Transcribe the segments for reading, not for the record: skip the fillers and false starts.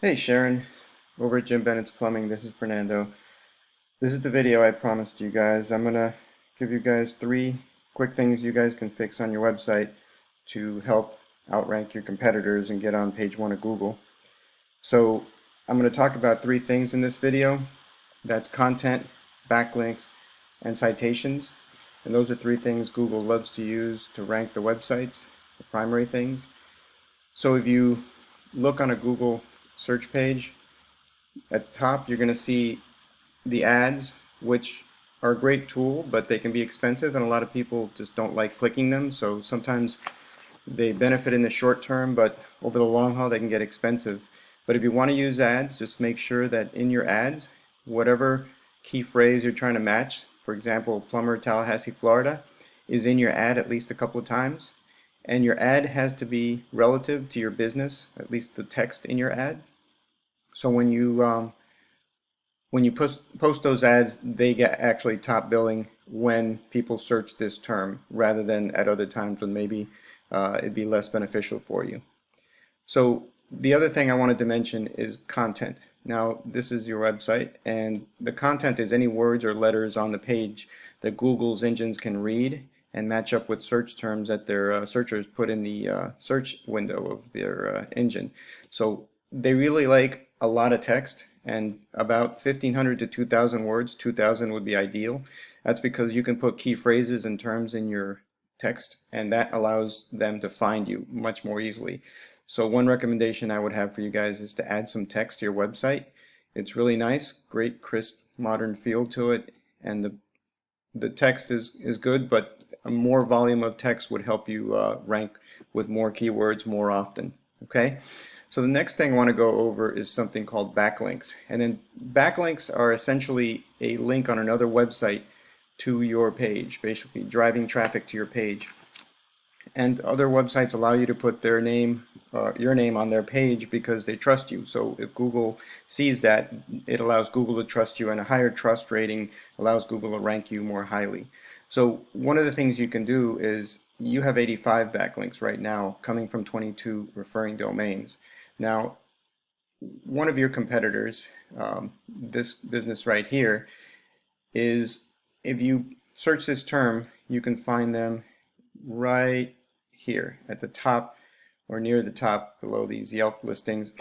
Hey Sharon, over at Jim Bennett's Plumbing, this is Fernando. This is the video I promised you guys. I'm gonna give you guys three quick things you guys can fix on your website to help outrank your competitors and get on page one of Google. So I'm gonna talk about three things in this video. That's content, backlinks, and citations. And those are three things Google loves to use to rank the websites, the primary things. So if you look on a Google search page, at the top, you're going to see the ads, which are a great tool, but they can be expensive, and a lot of people just don't like clicking them. So sometimes they benefit in the short term, but over the long haul, they can get expensive. But if you want to use ads, just make sure that in your ads, whatever key phrase you're trying to match, for example, plumber, Tallahassee, Florida, is in your ad at least a couple of times. And your ad has to be relative to your business, at least the text in your ad. So when you post those ads, they get actually top billing when people search this term rather than at other times when maybe it'd be less beneficial for you. So the other thing I wanted to mention is content. Now, this is your website, and the content is any words or letters on the page that Google's engines can read and match up with search terms that their searchers put in the search window of their engine. So they really like a lot of text, and about 1,500 to 2,000 words. 2,000 would be ideal. That's because you can put key phrases and terms in your text, and that allows them to find you much more easily. So one recommendation I would have for you guys is to add some text to your website. It's really nice, great crisp modern feel to it, and the text is good, but a more volume of text would help you rank with more keywords more often. Okay? So the next thing I want to go over is something called backlinks. And then backlinks are essentially a link on another website to your page, basically driving traffic to your page. And other websites allow you to put their name, your name on their page because they trust you. So if Google sees that, it allows Google to trust you, and a higher trust rating allows Google to rank you more highly. So one of the things you can do is you have 85 backlinks right now coming from 22 referring domains. Now, one of your competitors, this business right here, is if you search this term, you can find them right here at the top or near the top below these Yelp listings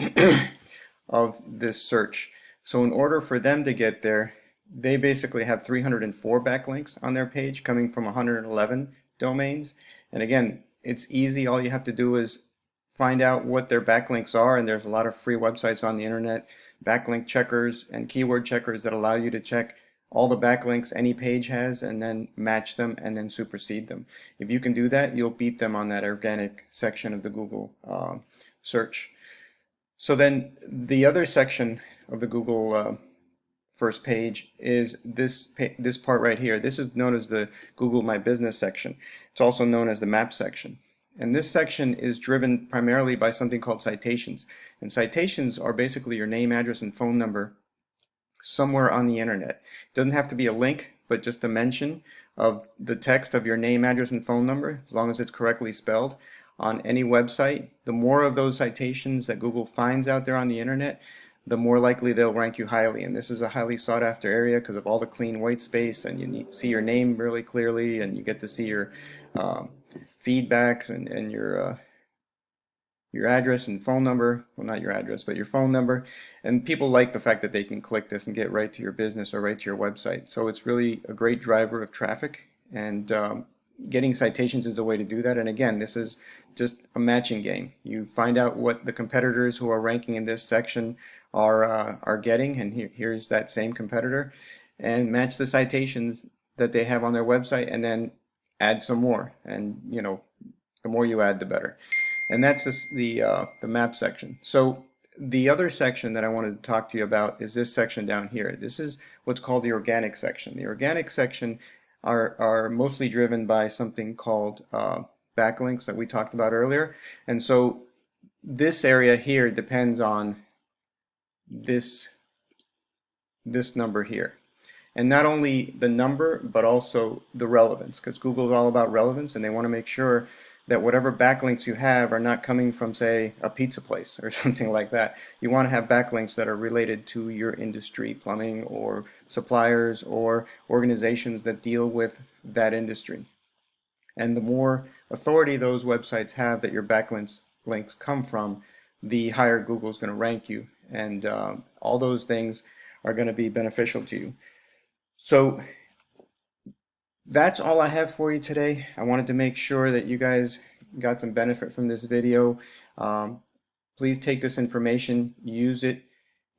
of this search. So in order for them to get there, they basically have 304 backlinks on their page coming from 111 domains. And again, it's easy. All you have to do is find out what their backlinks are, and there's a lot of free websites on the internet, backlink checkers and keyword checkers that allow you to check all the backlinks any page has and then match them and then supersede them. If you can do that, you'll beat them on that organic section of the Google search. So then the other section of the Google first page is this part right here. This is known as the Google My Business section. It's also known as the Map section. And this section is driven primarily by something called citations. And citations are basically your name, address, and phone number somewhere on the internet. It doesn't have to be a link, but just a mention of the text of your name, address, and phone number, as long as it's correctly spelled, on any website. The more of those citations that Google finds out there on the internet, the more likely they'll rank you highly. And this is a highly sought after area because of all the clean white space, and you need to see your name really clearly, and you get to see your feedbacks and your address and phone number. Well, not your address, but your phone number. And people like the fact that they can click this and get right to your business or right to your website. So it's really a great driver of traffic, and getting citations is a way to do that. And again, this is just a matching game. You find out what the competitors who are ranking in this section are getting, and here's that same competitor, and match the citations that they have on their website, and then add some more. And you know, the more you add, the better. And that's the map section. So the other section that I wanted to talk to you about is this section down here. This is what's called the organic section. The organic section are mostly driven by something called backlinks that we talked about earlier. And so this area here depends on this number here. And not only the number, but also the relevance, because Google is all about relevance, and they want to make sure that whatever backlinks you have are not coming from, say, a pizza place or something like that. You want to have backlinks that are related to your industry, plumbing or suppliers or organizations that deal with that industry. And the more authority those websites have that your backlinks come from, the higher Google's going to rank you. And all those things are going to be beneficial to you. So that's all I have for you today. I wanted to make sure that you guys got some benefit from this video. Um, Please take this information, use it,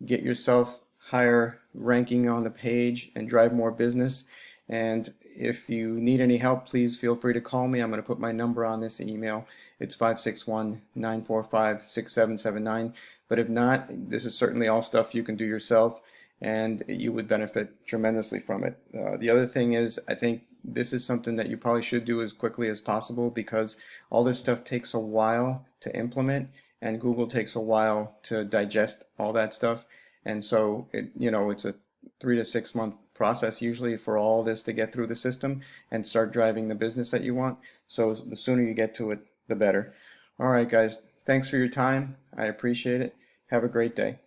get yourself higher ranking on the page and drive more business. And if you need any help, please feel free to call me. I'm going to put my number on this email. It's 561-945-6779. But if not, this is certainly all stuff you can do yourself, and you would benefit tremendously from it. The other thing is, I think this is something that you probably should do as quickly as possible, because all this stuff takes a while to implement, and Google takes a while to digest all that stuff. And so it's a 3 to 6 month process usually for all this to get through the system and start driving the business that you want. So the sooner you get to it, the better. All right, guys, thanks for your time. I appreciate it. Have a great day.